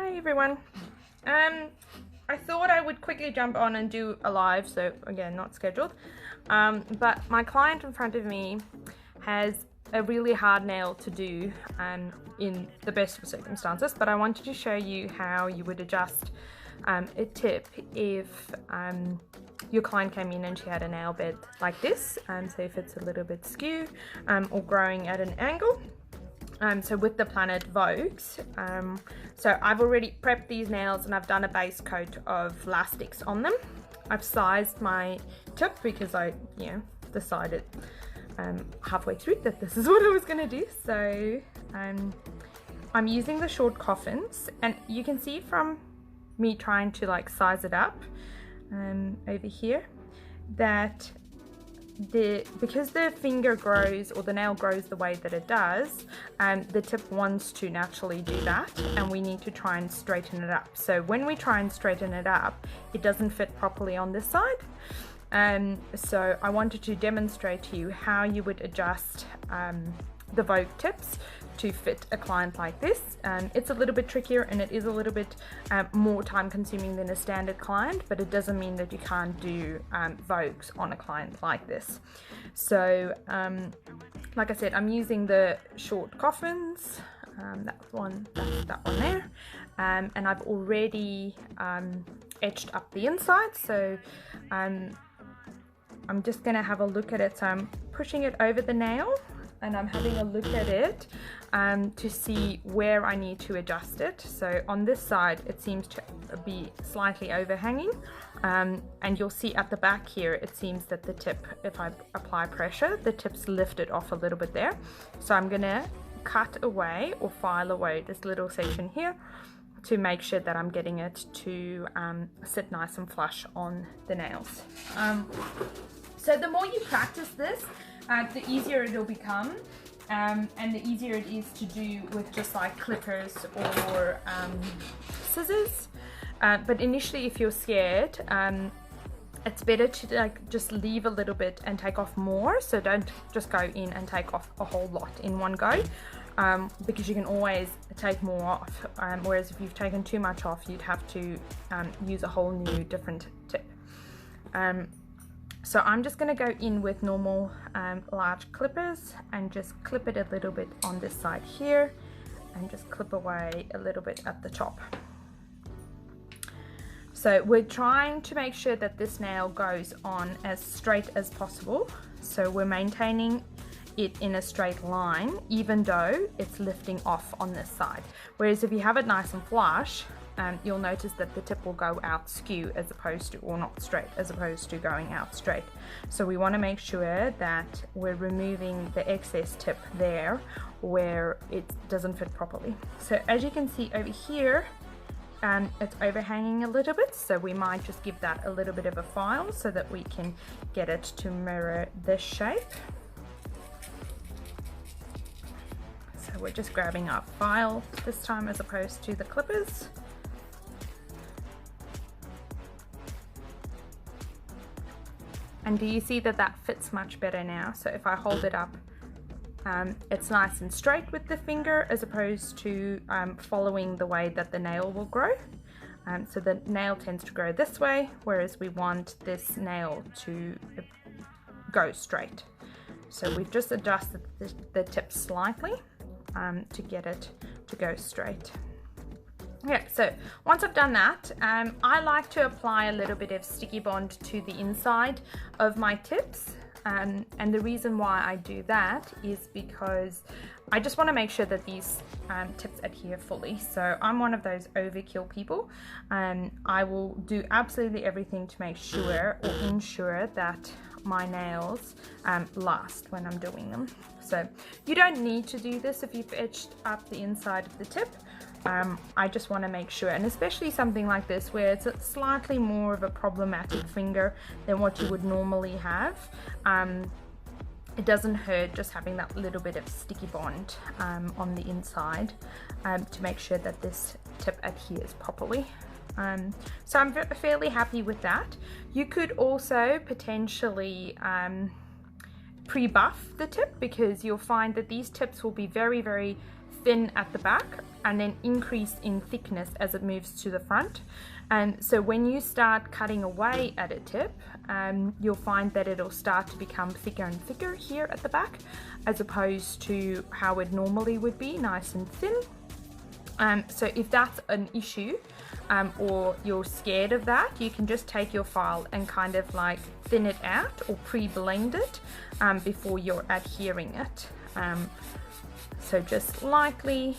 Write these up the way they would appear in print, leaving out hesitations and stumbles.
Hi everyone. I thought I would quickly jump on and do a live, so again, not scheduled. But my client in front of me has a really hard nail to do in the best of circumstances, but I wanted to show you how you would adjust a tip if your client came in and she had a nail bed like this, so if it's a little bit skew or growing at an angle. So with the Planet Vogues, so I've already prepped these nails and I've done a base coat of elastics on them. I've sized my tip because I, decided halfway through that this is what I was going to do. So I'm using the short coffins, and you can see from me trying to size it up over here that because the finger grows, or the nail grows the way that it does, the tip wants to naturally do that, and we need to try and straighten it up. So when we try and straighten it up, it doesn't fit properly on this side. So I wanted to demonstrate to you how you would adjust the Vogue tips to fit a client like this. It's a little bit trickier and it is a little bit more time consuming than a standard client, but it doesn't mean that you can't do Vogues on a client like this. So like I said, I'm using the short coffins, that one there, and I've already etched up the inside. So I'm just going to have a look at it. So I'm pushing it over the nail and I'm having a look at it to see where I need to adjust it. So on this side it seems to be slightly overhanging, and you'll see at the back here it seems that the tip, if I apply pressure, the tip's lifted off a little bit there. So I'm gonna cut away or file away this little section here to make sure that I'm getting it to sit nice and flush on the nails. So the more you practice this, the easier it'll become, and the easier it is to do with just clippers or scissors. But initially, if you're scared, it's better to just leave a little bit and take off more. So don't just go in and take off a whole lot in one go, because you can always take more off. Whereas if you've taken too much off, you'd have to use a whole new different tip. So I'm just going to go in with normal large clippers and just clip it a little bit on this side here, and just clip away a little bit at the top. So we're trying to make sure that this nail goes on as straight as possible. So we're maintaining it in a straight line, even though it's lifting off on this side. Whereas if you have it nice and flush, you'll notice that the tip will go out skew as opposed to, or not straight, as opposed to going out straight. So we want to make sure that we're removing the excess tip there where it doesn't fit properly. So as you can see over here, it's overhanging a little bit, so we might just give that a little bit of a file so that we can get it to mirror this shape. So we're just grabbing our file this time as opposed to the clippers. And do you see that that fits much better now? So if I hold it up, it's nice and straight with the finger as opposed to following the way that the nail will grow. So the nail tends to grow this way, whereas we want this nail to go straight. So we've just adjusted the tip slightly to get it to go straight. Okay, so once I've done that, I like to apply a little bit of sticky bond to the inside of my tips. And the reason why I do that is because I just want to make sure that these tips adhere fully. So I'm one of those overkill people, and I will do absolutely everything to make sure or ensure that my nails last when I'm doing them. So you don't need to do this if you've etched up the inside of the tip. I just want to make sure, and especially something like this where it's a slightly more of a problematic finger than what you would normally have, it doesn't hurt just having that little bit of sticky bond on the inside to make sure that this tip adheres properly. So I'm fairly happy with that. You could also potentially pre-buff the tip, because you'll find that these tips will be very, very thin at the back and then increase in thickness as it moves to the front. And so when you start cutting away at a tip, you'll find that it'll start to become thicker and thicker here at the back, as opposed to how it normally would be, nice and thin. So if that's an issue, or you're scared of that, you can just take your file and kind of like thin it out or pre-blend it before you're adhering it. So just lightly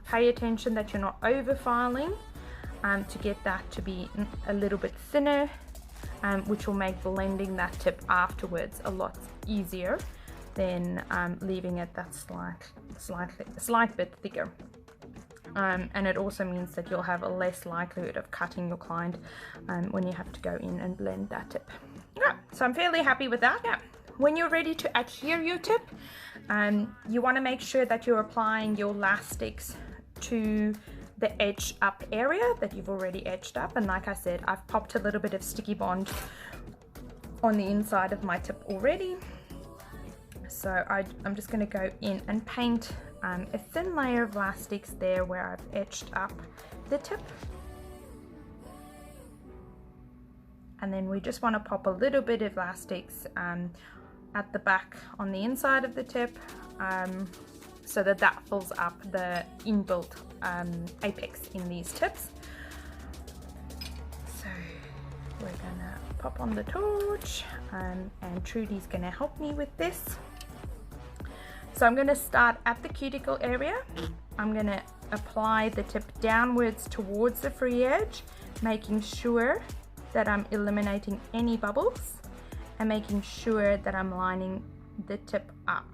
pay attention that you're not over filing to get that to be a little bit thinner, which will make blending that tip afterwards a lot easier than leaving it that slight bit thicker. And it also means that you'll have a less likelihood of cutting your client when you have to go in and blend that tip. Yeah, so I'm fairly happy with that. Yeah. When you're ready to adhere your tip, you want to make sure that you're applying your elastics to the edge up area that you've already edged up. And like I said, I've popped a little bit of sticky bond on the inside of my tip already. So I'm just going to go in and paint a thin layer of elastics there where I've etched up the tip. And then we just want to pop a little bit of elastics at the back on the inside of the tip, so that fills up the inbuilt apex in these tips. So we're gonna pop on the torch, and Trudy's gonna help me with this. So I'm going to start at the cuticle area. I'm going to apply the tip downwards towards the free edge, making sure that I'm eliminating any bubbles and making sure that I'm lining the tip up.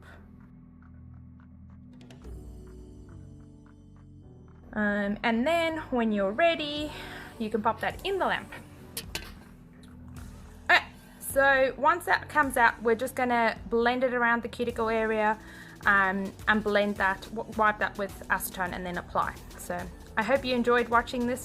And then when you're ready, you can pop that in the lamp. Alright, so once that comes out, we're just going to blend it around the cuticle area. And blend that, wipe that with acetone and then apply. So I hope you enjoyed watching this